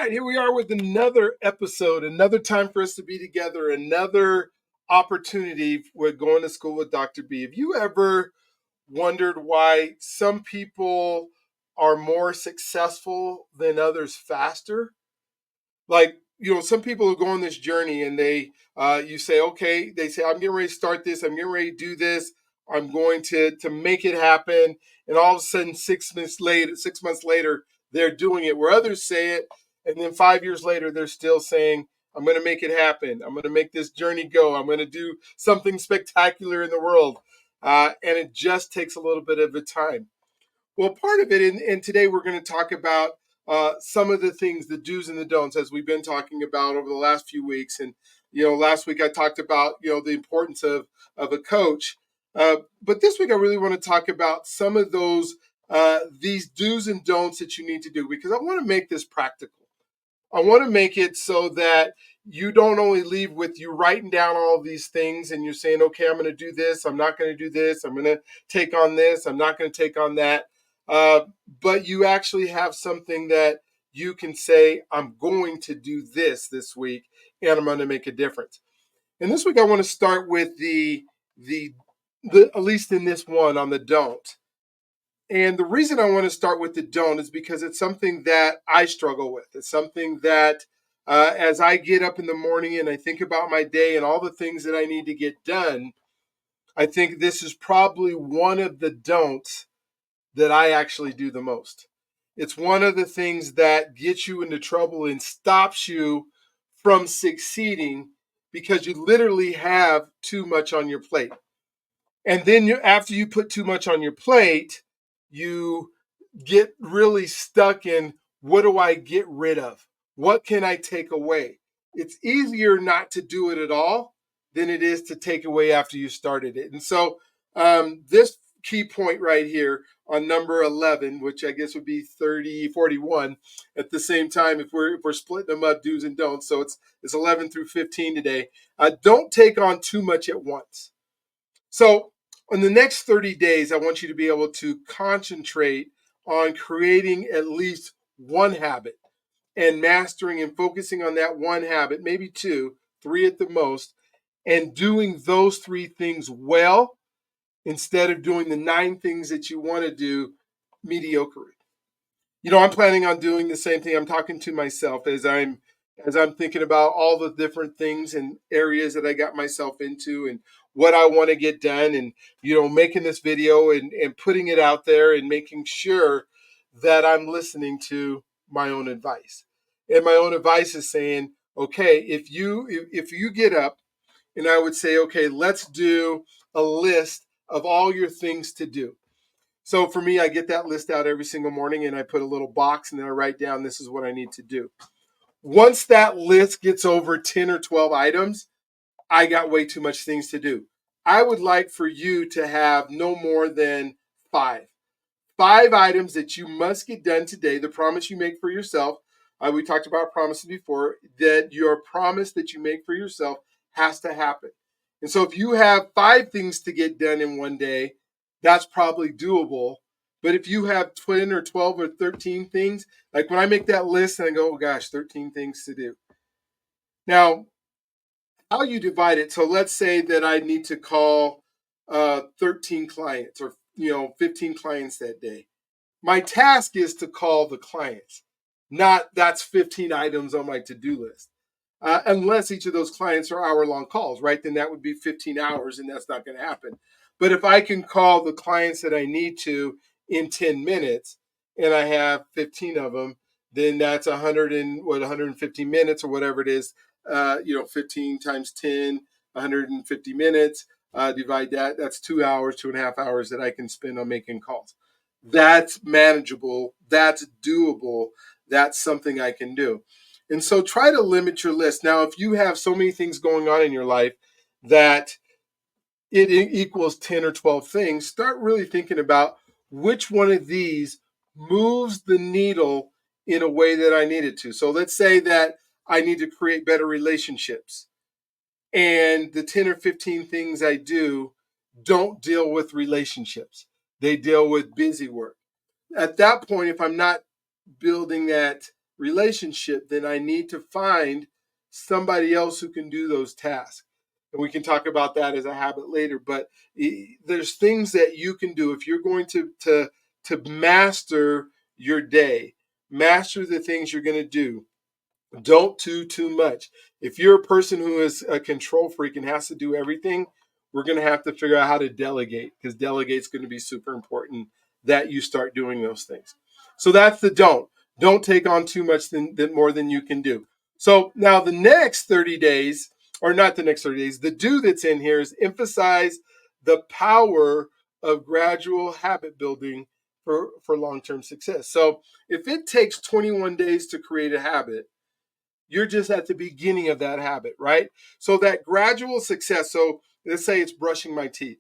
right, here we are with another episode, another time for us to be together, another opportunity with going to school with Dr. B. Have you ever wondered why some people are more successful than others faster? Like, some people who go on this journey and you say, okay, they say, I'm getting ready to start this, I'm getting ready to do this, I'm going to make it happen. And all of a sudden, 6 months later, they're doing it, where others say it. And then 5 years later, they're still saying, I'm going to make it happen. I'm going to make this journey go. I'm going to do something spectacular in the world. And it just takes a little bit of a time. Well, part of it, and today we're going to talk about some of the things, the do's and the don'ts, as we've been talking about over the last few weeks. And last week I talked about the importance of a coach, but this week I really want to talk about some of these do's and don'ts that you need to do, because I want to make this practical. I want to make it so that you don't only leave with you writing down all these things and you're saying, okay, I'm going to do this, I'm not going to do this, I'm going to take on this, I'm not going to take on that. Uh, but you actually have something that you can say, I'm going to do this week, and I'm going to make a difference. And this week I want to start with the at least in this one, on the don't. And the reason I want to start with the don't is because it's something that I struggle with. It's something that, as I get up in the morning and I think about my day and all the things that I need to get done, I think this is probably one of the don'ts that I actually do the most. It's one of the things that gets you into trouble and stops you from succeeding, because you literally have too much on your plate. And then after you put too much on your plate, you get really stuck in, what do I get rid of? What can I take away? It's easier not to do it at all than it is to take away after you started it. And so this key point right here on number 11, which I guess would be 41 at the same time, if we're splitting them up, do's and don'ts. So it's 11 through 15 today. Don't take on too much at once. So in the next 30 days, I want you to be able to concentrate on creating at least one habit and mastering and focusing on that one habit, maybe two, three at the most, and doing those three things well instead of doing the 9 things that you want to do mediocre. I'm planning on doing the same thing. I'm talking to myself as I'm thinking about all the different things and areas that I got myself into and what I want to get done, and making this video and putting it out there and making sure that I'm listening to my own advice. And my own advice is saying, okay, if you get up, and I would say, okay, let's do a list of all your things to do. So for me, I get that list out every single morning and I put a little box and then I write down, this is what I need to do. Once that list gets over 10 or 12 items, I got way too much things to do. I would like for you to have no more than 5. 5 items that you must get done today, the promise you make for yourself. We talked about promises before, that your promise that you make for yourself has to happen. And so if you have 5 things to get done in one day, that's probably doable. But if you have 10 or 12 or 13 things, like when I make that list and I go, oh gosh, 13 things to do. Now, how you divide it. So let's say that I need to call 13 clients or 15 clients that day. My task is to call the clients, not that's 15 items on my to-do list. Unless each of those clients are hour-long calls, right? Then that would be 15 hours, and that's not going to happen. But if I can call the clients that I need to in 10 minutes, and I have 15 of them, then that's 150 minutes or whatever it is. 15 times 10, 150 minutes. Divide that. That's 2 hours, 2.5 hours that I can spend on making calls. That's manageable. That's doable. That's something I can do. And so try to limit your list. Now, if you have so many things going on in your life that it equals 10 or 12 things, start really thinking about which one of these moves the needle in a way that I need it to. So let's say that I need to create better relationships, and the 10 or 15 things I do don't deal with relationships. They deal with busy work. At that point, if I'm not building that relationship, then I need to find somebody else who can do those tasks. And we can talk about that as a habit later. But there's things that you can do if you're going to master your day, master the things you're going to do. Don't do too much. If you're a person who is a control freak and has to do everything, we're going to have to figure out how to delegate, because delegate's going to be super important that you start doing those things. So that's the don't. Don't take on too much than more than you can do. So now the next 30 days, or not the next 30 days, the do that's in here is emphasize the power of gradual habit building for long-term success. So if it takes 21 days to create a habit, you're just at the beginning of that habit, right? So that gradual success. So let's say it's brushing my teeth,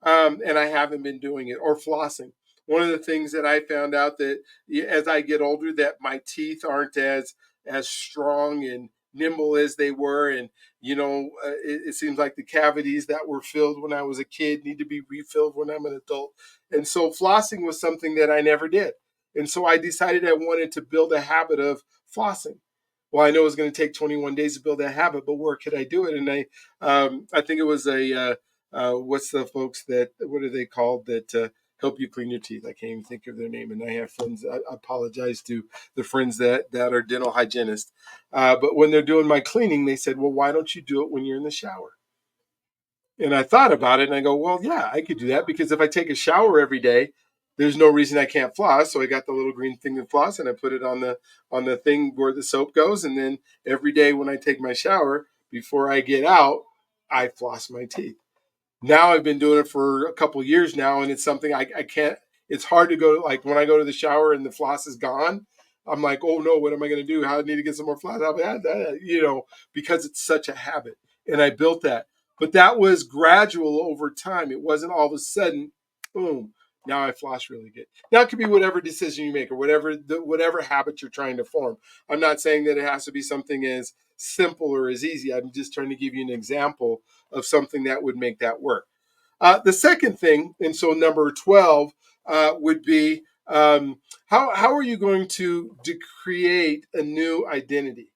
and I haven't been doing it, or flossing. One of the things that I found out that as I get older, that my teeth aren't as strong and nimble as they were, and it seems like the cavities that were filled when I was a kid need to be refilled when I'm an adult. And so flossing was something that I never did, and so I decided I wanted to build a habit of flossing. Well, I know it was going to take 21 days to build that habit, but where could I do it? And I think it was what's the folks that, what are they called, that help you clean your teeth? I can't even think of their name. And I have friends. I apologize to the friends that are dental hygienists. But when they're doing my cleaning, they said, "Well, why don't you do it when you're in the shower?" And I thought about it and I go, well, yeah, I could do that, because if I take a shower every day, there's no reason I can't floss. So I got the little green thing to floss, and I put it on the thing where the soap goes. And then every day when I take my shower, before I get out, I floss my teeth. Now I've been doing it for a couple of years now, and it's something I can't. It's hard to go, like when I go to the shower and the floss is gone. I'm like, oh no, what am I going to do? How I need to get some more floss? Because it's such a habit, and I built that. But that was gradual over time. It wasn't all of a sudden, boom. Now I floss really good. Now it could be whatever decision you make, or whatever habit you're trying to form. I'm not saying that it has to be something as simple or as easy. I'm just trying to give you an example of something that would make that work. The second thing, and so number 12 would be, how are you going to create a new identity?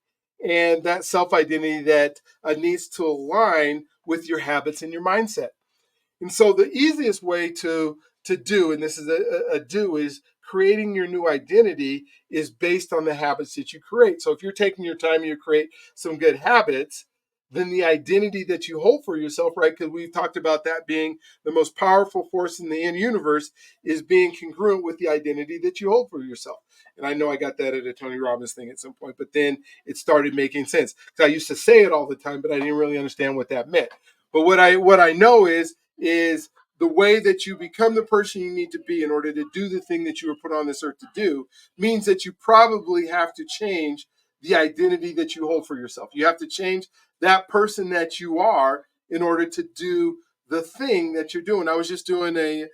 And that self identity that needs to align with your habits and your mindset. And so the easiest way to do, and this is a do, is creating your new identity is based on the habits that you create. So if you're taking your time and you create some good habits, then the identity that you hold for yourself, right? Because we've talked about that being the most powerful force in the universe, is being congruent with the identity that you hold for yourself. And I know I got that at a Tony Robbins thing at some point, but then it started making sense, because I used to say it all the time, but I didn't really understand what that meant. But what I know is the way that you become the person you need to be in order to do the thing that you were put on this earth to do means that you probably have to change the identity that you hold for yourself. You have to change that person that you are in order to do the thing that you're doing. I was just doing a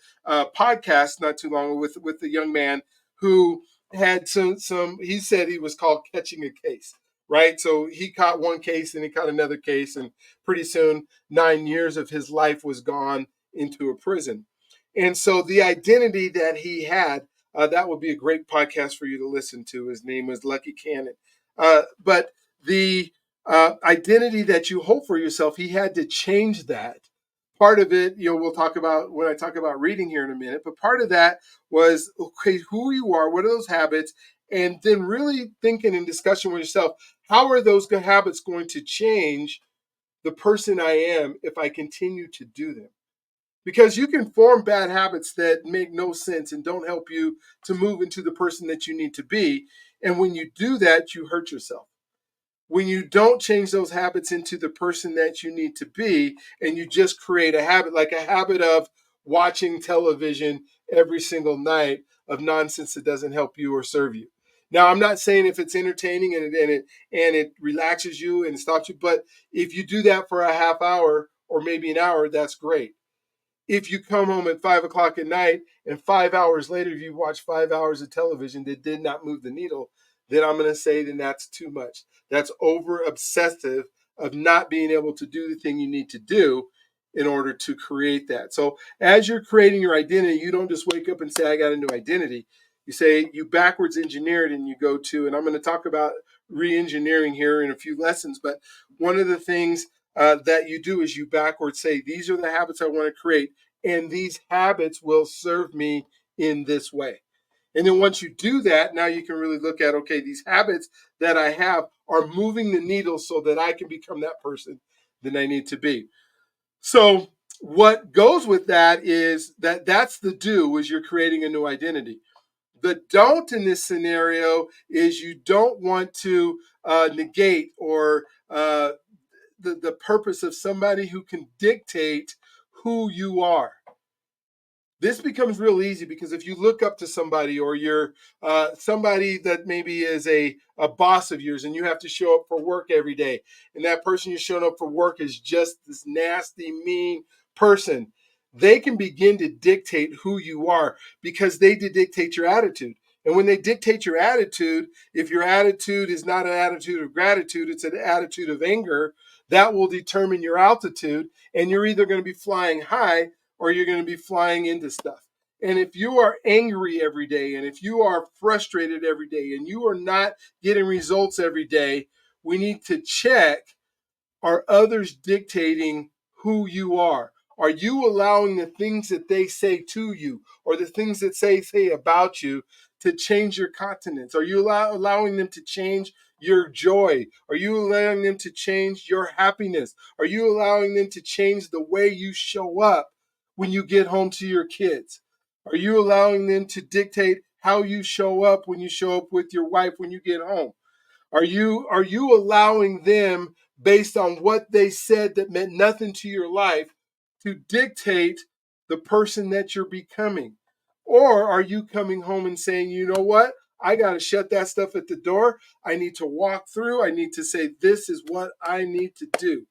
podcast not too long ago with a young man who had some. He said he was called catching a case, right? So he caught one case and he caught another case, and pretty soon 9 years of his life was gone into a prison. And so the identity that he had, that would be a great podcast for you to listen to. His name was Lucky Cannon. But the identity that you hold for yourself, he had to change that. Part of it, we'll talk about when I talk about reading here in a minute, but part of that was, okay, who you are, what are those habits, and then really thinking in discussion with yourself, how are those good habits going to change the person I am if I continue to do them? Because you can form bad habits that make no sense and don't help you to move into the person that you need to be. And when you do that, you hurt yourself. When you don't change those habits into the person that you need to be, and you just create a habit, like a habit of watching television every single night of nonsense that doesn't help you or serve you. Now, I'm not saying if it's entertaining and it relaxes you and stops you, but if you do that for a half hour or maybe an hour, that's great. If you come home at 5 o'clock at night and 5 hours later you watch 5 hours of television that did not move the needle, then I'm going to say then that's too much. That's over obsessive of not being able to do the thing you need to do in order to create that. So as you're creating your identity, you don't just wake up and say, I got a new identity. You say you backwards engineer it and you go to, and I'm going to talk about re-engineering here in a few lessons, but one of the things that you do is you backwards say, these are the habits I want to create, and these habits will serve me in this way. And then once you do that, now you can really look at, okay, these habits that I have are moving the needle so that I can become that person that I need to be. So what goes with that is that's the do, is you're creating a new identity. The don't in this scenario is you don't want to negate or the purpose of somebody who can dictate who you are. This becomes real easy because if you look up to somebody, or you're somebody that maybe is a boss of yours, and you have to show up for work every day, and that person you're showing up for work is just this nasty, mean person, they can begin to dictate who you are because they dictate your attitude. And when they dictate your attitude, if your attitude is not an attitude of gratitude, it's an attitude of anger, that will determine your altitude. And you're either going to be flying high or you're going to be flying into stuff. And if you are angry every day, and if you are frustrated every day, and you are not getting results every day, we need to check, are others dictating who you are? Are you allowing the things that they say to you, or the things that say about you, to change your countenance? Are you allowing them to change your joy? Are you allowing them to change your happiness? Are you allowing them to change the way you show up when you get home to your kids? Are you allowing them to dictate how you show up when you show up with your wife when you get home? Are you allowing them, based on what they said that meant nothing to your life, to dictate the person that you're becoming? Or are you coming home and saying, you know what? I got to shut that stuff at the door. I need to walk through. I need to say, this is what I need to do.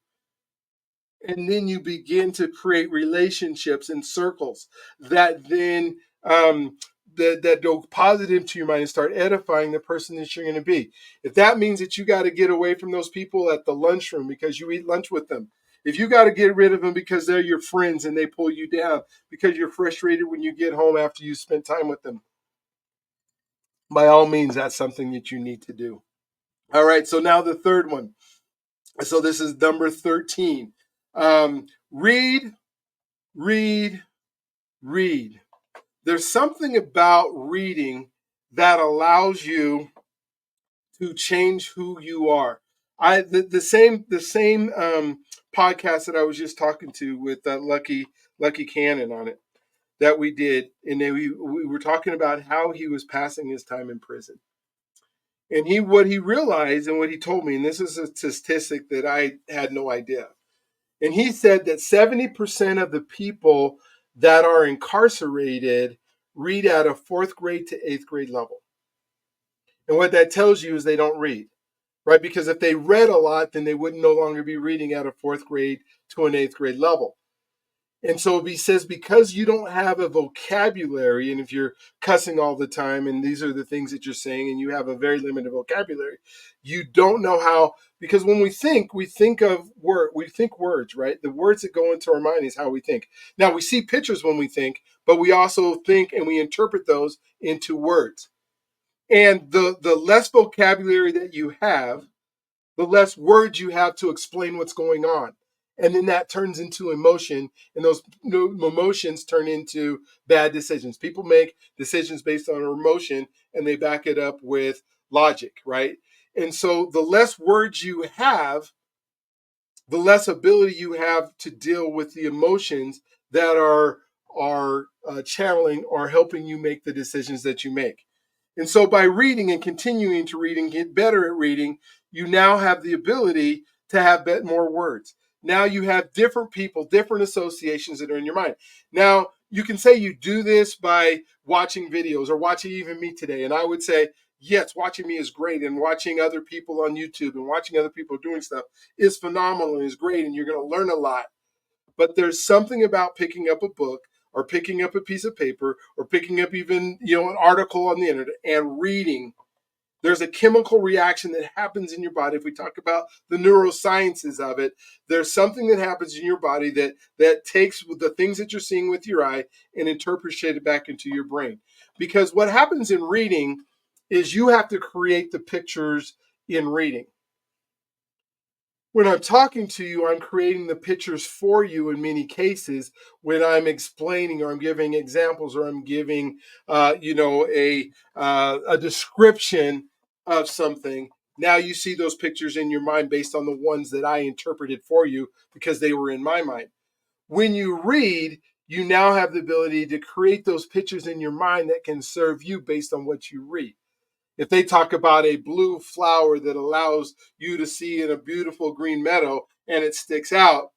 And then you begin to create relationships and circles that then that go positive to your mind and start edifying the person that you're going to be. If that means that you got to get away from those people at the lunchroom because you eat lunch with them, if you got to get rid of them because they're your friends and they pull you down because you're frustrated when you get home after you spend time with them, by all means, that's something that you need to do. All right, so now the third one. So this is number 13. Read, read, read. There's something about reading that allows you to change who you are. The same podcast that I was just talking to with Lucky Cannon on it, that we did, and then we were talking about how he was passing his time in prison. And what he realized and what he told me, and this is a statistic that I had no idea. And he said that 70% of the people that are incarcerated read at a fourth grade to eighth grade level. And what that tells you is they don't read, right? Because if they read a lot, then they would no longer be reading at a fourth grade to an eighth grade level. And so he says, because you don't have a vocabulary, and if you're cussing all the time, and these are the things that you're saying, and you have a very limited vocabulary, you don't know how, because when we think of we think words, right? The words that go into our mind is how we think. Now, we see pictures when we think, but we also think and we interpret those into words. And the less vocabulary that you have, the less words you have to explain what's going on. And then that turns into emotion, and those emotions turn into bad decisions. People make decisions based on emotion, and they back it up with logic, right? And so the less words you have, the less ability you have to deal with the emotions that are channeling or helping you make the decisions that you make. And so by reading and continuing to read and get better at reading, you now have the ability to have more words. Now you have different people, different associations that are in your mind. Now, you can say you do this by watching videos or watching even me today. And I would say, yes, watching me is great. And watching other people on YouTube and watching other people doing stuff is phenomenal and is great. And you're going to learn a lot. But there's something about picking up a book or picking up a piece of paper or picking up even, an article on the internet and reading. There's a chemical reaction that happens in your body. If we talk about the neurosciences of it, there's something that happens in your body that takes the things that you're seeing with your eye and interprets it back into your brain. Because what happens in reading is you have to create the pictures in reading. When I'm talking to you, I'm creating the pictures for you in many cases when I'm explaining or I'm giving examples or I'm giving, a description of something. Now you see those pictures in your mind based on the ones that I interpreted for you because they were in my mind. When you read, you now have the ability to create those pictures in your mind that can serve you based on what you read. If they talk about a blue flower that allows you to see in a beautiful green meadow and it sticks out,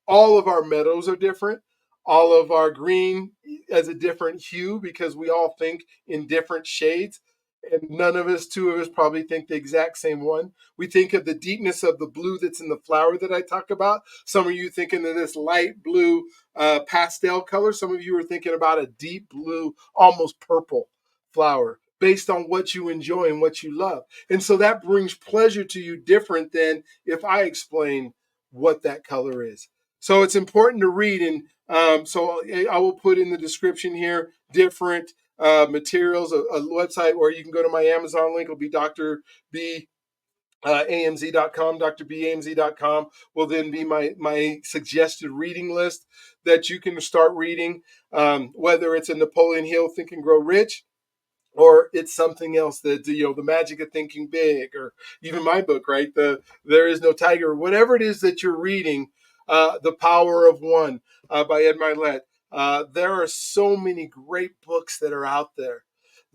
all of our meadows are different. All of our green has a different hue because we all think in different shades. And none of us, two of us, probably think the exact same one. We think of the deepness of the blue that's in the flower that I talk about. Some of you thinking of this light blue pastel color. Some of you are thinking about a deep blue, almost purple flower based on what you enjoy and what you love. And so that brings pleasure to you different than if I explain what that color is. So it's important to read. And so I will put in the description here different materials, a website where you can go to my Amazon link. Will be Dr. B. AMZ.com, drbamz.com will then be my suggested reading list that you can start reading, whether it's a Napoleon Hill Think and Grow Rich, or it's something else that the magic of thinking big, or even my book, right, the There Is No Tiger, whatever it is that you're reading, The Power of One by Ed Milet. There are so many great books that are out there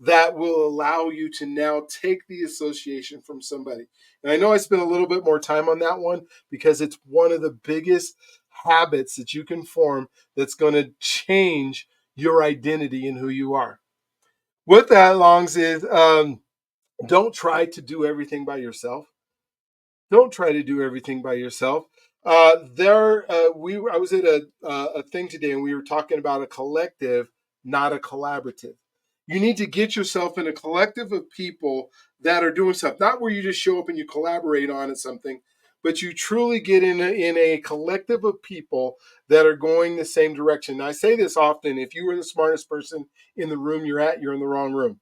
that will allow you to now take the association from somebody. And I know I spent a little bit more time on that one because it's one of the biggest habits that you can form that's going to change your identity and who you are. With that, Longs, is don't try to do everything by yourself. Don't try to do everything by yourself. I was at a thing today, and we were talking about a collective, not a collaborative. You need to get yourself in a collective of people that are doing stuff, not where you just show up and you collaborate on something, but you truly get in a collective of people that are going the same direction. Now, I say this often: if you were the smartest person in the room you're in the wrong room.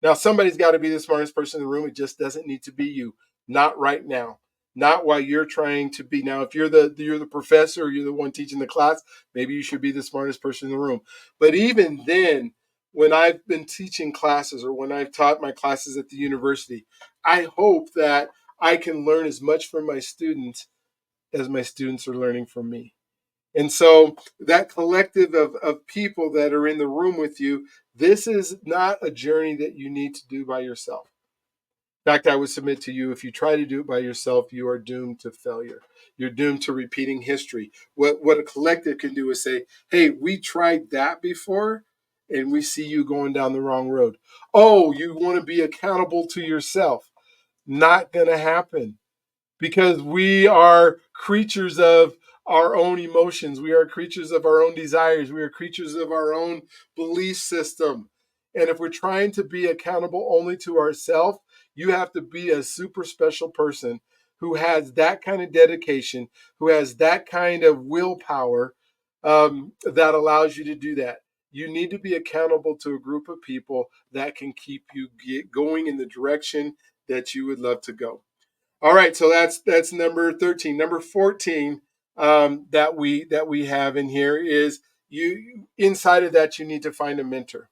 Now, somebody's got to be the smartest person in the room. It just doesn't need to be you. Not right now. Not while you're trying to be. Now, if you're the professor or you're the one teaching the class, maybe you should be the smartest person in the room. But even then, when I've been teaching classes or when I've taught my classes at the university, I hope that I can learn as much from my students as my students are learning from me. And so that collective of people that are in the room with you, this is not a journey that you need to do by yourself. In fact, I would submit to you, if you try to do it by yourself, you are doomed to failure. You're doomed to repeating history. What a collective can do is say, hey, we tried that before, and we see you going down the wrong road. Oh, you want to be accountable to yourself. Not going to happen, because we are creatures of our own emotions. We are creatures of our own desires. We are creatures of our own belief system. And if we're trying to be accountable only to ourselves, you have to be a super special person who has that kind of dedication, who has that kind of willpower, that allows you to do that. You need to be accountable to a group of people that can keep you going in the direction that you would love to go. All right, so that's number 13. Number 14, that we have in here is, you inside of that you need to find a mentor.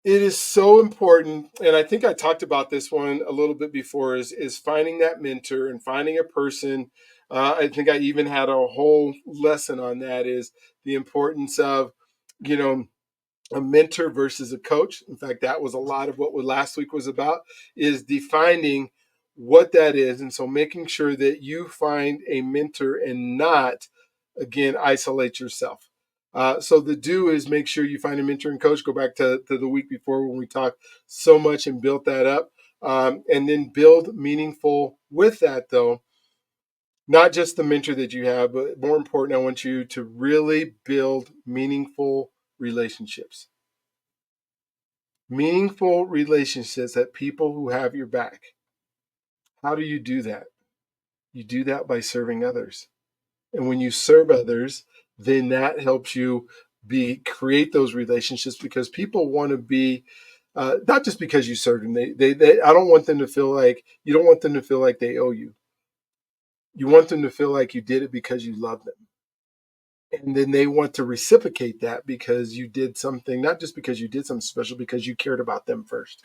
It is so important, and I think I talked about this one a little bit before. Is finding that mentor and finding a person. I think I even had a whole lesson on that. Is the importance of, you know, a mentor versus a coach. In fact, that was a lot of what last week was about, is defining what that is. And so making sure that you find a mentor and not, again, isolate yourself. So the do is make sure you find a mentor and coach. Go back to the week before when we talked so much and built that up. And then build meaningful with that, though. Not just the mentor that you have, but more important, I want you to really build meaningful relationships. Meaningful relationships that people who have your back. How do you do that? You do that by serving others. And when you serve others, then that helps you create those relationships, because people want to be not just because you serve them. They I don't want them to feel like you don't want them to feel like they owe you. You want them to feel like you did it because you love them. And then they want to reciprocate that because you did something, not just because you did something special, because you cared about them first.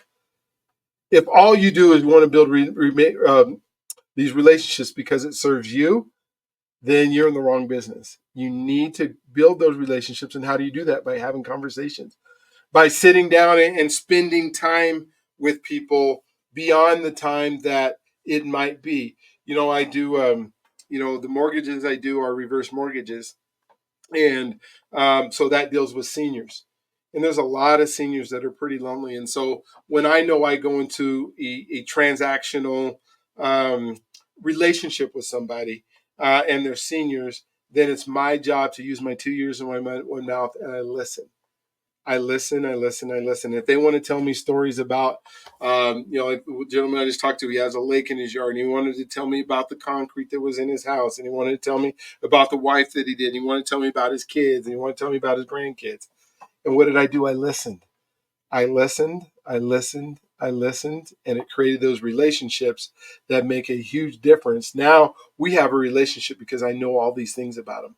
If all you do is want to build these relationships because it serves you, then you're in the wrong business. You need to build those relationships. And how do you do that? By having conversations, by sitting down and spending time with people beyond the time that it might be. I do, the mortgages I do are reverse mortgages. And so that deals with seniors. And there's a lot of seniors that are pretty lonely. And so when I know I go into a transactional um, relationship with somebody and they're seniors, then it's my job to use my 2 ears and my one mouth, and I listen. I listen, I listen, I listen. If they want to tell me stories about, like the gentleman I just talked to, he has a lake in his yard, and he wanted to tell me about the concrete that was in his house, and he wanted to tell me about the wife that he did, and he wanted to tell me about his kids, and he wanted to tell me about his grandkids. And what did I do? I listened. I listened, I listened, I listened, and it created those relationships that make a huge difference. Now we have a relationship because I know all these things about him.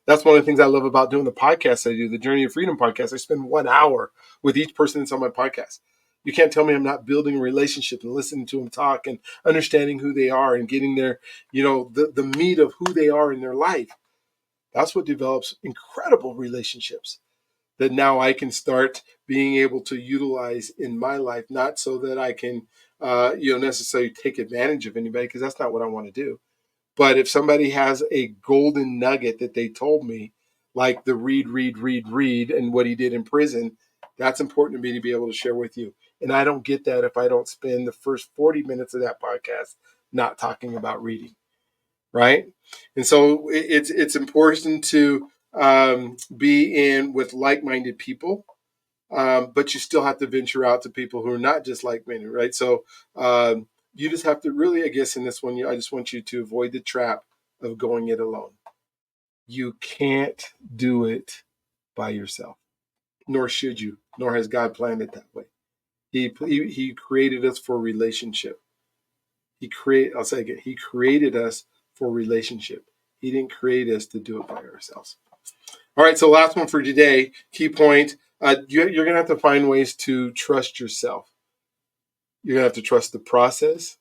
That's one of the things I love about doing the podcast I do, the Journey of Freedom podcast. I spend 1 hour with each person that's on my podcast. You can't tell me I'm not building a relationship and listening to them talk and understanding who they are and getting their, the meat of who they are in their life. That's what develops incredible relationships that now I can start being able to utilize in my life, not so that I can, necessarily take advantage of anybody, because that's not what I want to do. But if somebody has a golden nugget that they told me, like the read, and what he did in prison, that's important to me to be able to share with you. And I don't get that if I don't spend the first 40 minutes of that podcast not talking about reading, right? And so it's important to be in with like-minded people, but you still have to venture out to people who are not just like-minded, right? So you just have to really, I guess, in this one, I just want you to avoid the trap of going it alone. You can't do it by yourself, nor should you, nor has God planned it that way. He created us for relationship. I'll say again, he created us for relationship. He didn't create us to do it by ourselves. All right, so last one for today, key point. You're going to have to find ways to trust yourself. You're going to have to trust the process.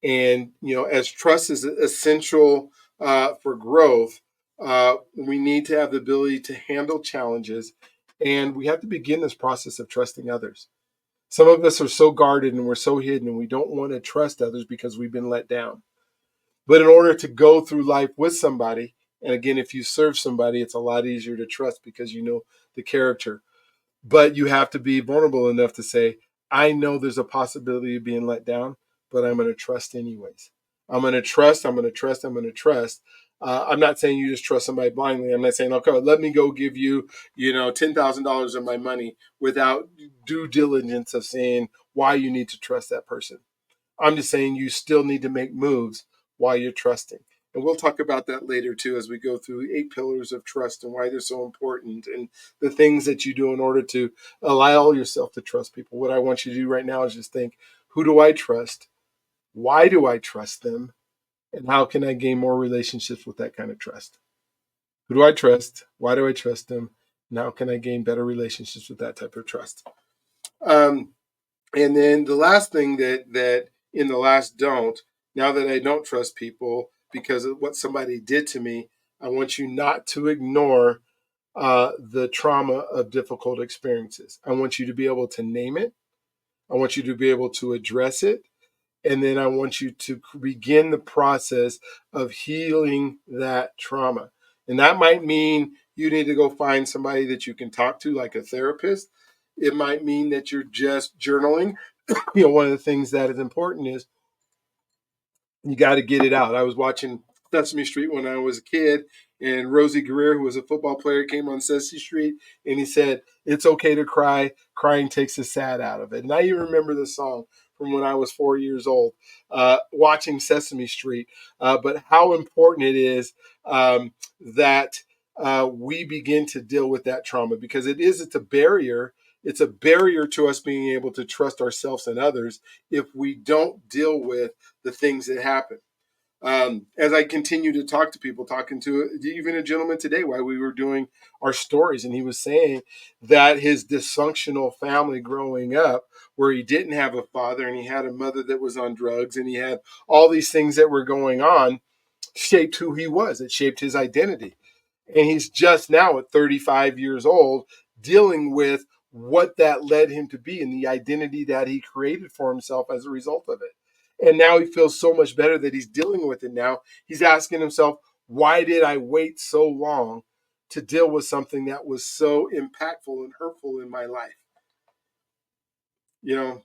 And, as trust is essential for growth, we need to have the ability to handle challenges. And we have to begin this process of trusting others. Some of us are so guarded and we're so hidden, and we don't want to trust others because we've been let down. But in order to go through life with somebody, and again, if you serve somebody, it's a lot easier to trust because you know the character. But you have to be vulnerable enough to say, I know there's a possibility of being let down, but I'm going to trust anyways. I'm going to trust, I'm going to trust, I'm going to trust. I'm not saying you just trust somebody blindly. I'm not saying, okay, let me go give you, $10,000 of my money without due diligence of saying why you need to trust that person. I'm just saying you still need to make moves while you're trusting. And we'll talk about that later too as we go through 8 pillars of trust and why they're so important and the things that you do in order to allow yourself to trust people. What I want you to do right now is just think, who do I trust? Why do I trust them? And how can I gain more relationships with that kind of trust? Who do I trust? Why do I trust them? And how can I gain better relationships with that type of trust? Um, And then the last thing that in the last don't, now that I don't trust people because of what somebody did to me, I want you not to ignore the trauma of difficult experiences. I want you to be able to name it. I want you to be able to address it. And then I want you to begin the process of healing that trauma. And that might mean you need to go find somebody that you can talk to, like a therapist. It might mean that you're just journaling. One of the things that is important is you got to get it out. I was watching Sesame Street when I was a kid, and Rosie Greer, who was a football player, came on Sesame Street, and he said, "It's okay to cry. Crying takes the sad out of it." And I even remember the song from when I was 4 years old, watching Sesame Street. But how important it is that we begin to deal with that trauma, because it's a barrier. It's a barrier to us being able to trust ourselves and others if we don't deal with the things that happen. As I continue to talk to people, talking to even a gentleman today while we were doing our stories, and he was saying that his dysfunctional family growing up, where he didn't have a father and he had a mother that was on drugs and he had all these things that were going on, shaped who he was. It shaped his identity. And he's just now at 35 years old dealing with what that led him to be and the identity that he created for himself as a result of it. And now he feels so much better that he's dealing with it now. He's asking himself, why did I wait so long to deal with something that was so impactful and hurtful in my life? You know,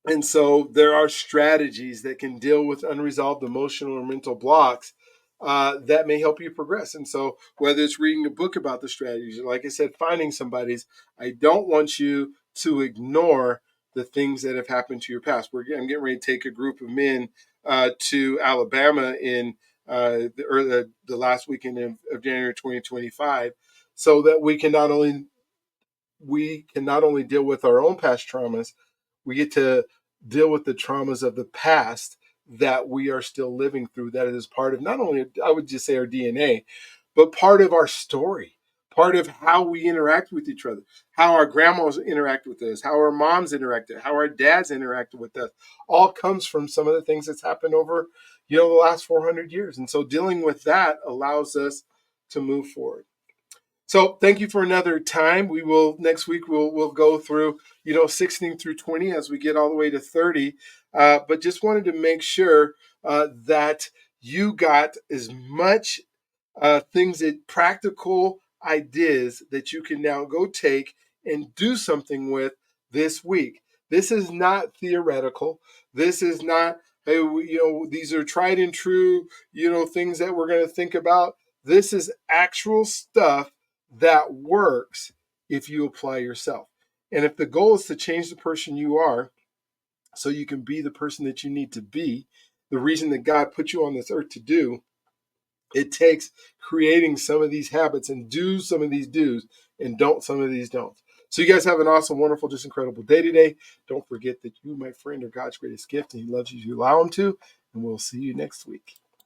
and so there are strategies that can deal with unresolved emotional or mental blocks that may help you progress. And so, whether it's reading a book about the strategies, or like I said, finding somebody's, I don't want you to ignore the things that have happened to your past. I'm getting ready to take a group of men to Alabama in the last weekend of January 2025, so that we can not only deal with our own past traumas, we get to deal with the traumas of the past that we are still living through. That is part of not only, I would just say, our DNA, but part of our story, part of how we interact with each other, how our grandmas interact with us, how our moms interacted, how our dads interacted with us, all comes from some of the things that's happened over, the last 400 years. And so dealing with that allows us to move forward. So thank you for another time. We will next week. We'll go through 16 through 20 as we get all the way to 30. But just wanted to make sure that you got as much things that practical ideas that you can now go take and do something with this week. This is not theoretical. This is not, hey, these are tried and true, things that we're going to think about. This is actual stuff that works if you apply yourself. And if the goal is to change the person you are so you can be the person that you need to be, the reason that God put you on this earth to do, it takes creating some of these habits and do some of these do's and don't some of these don'ts. So you guys have an awesome, wonderful, just incredible day today. Don't forget that you, my friend, are God's greatest gift, and He loves you to allow Him to. And we'll see you next week.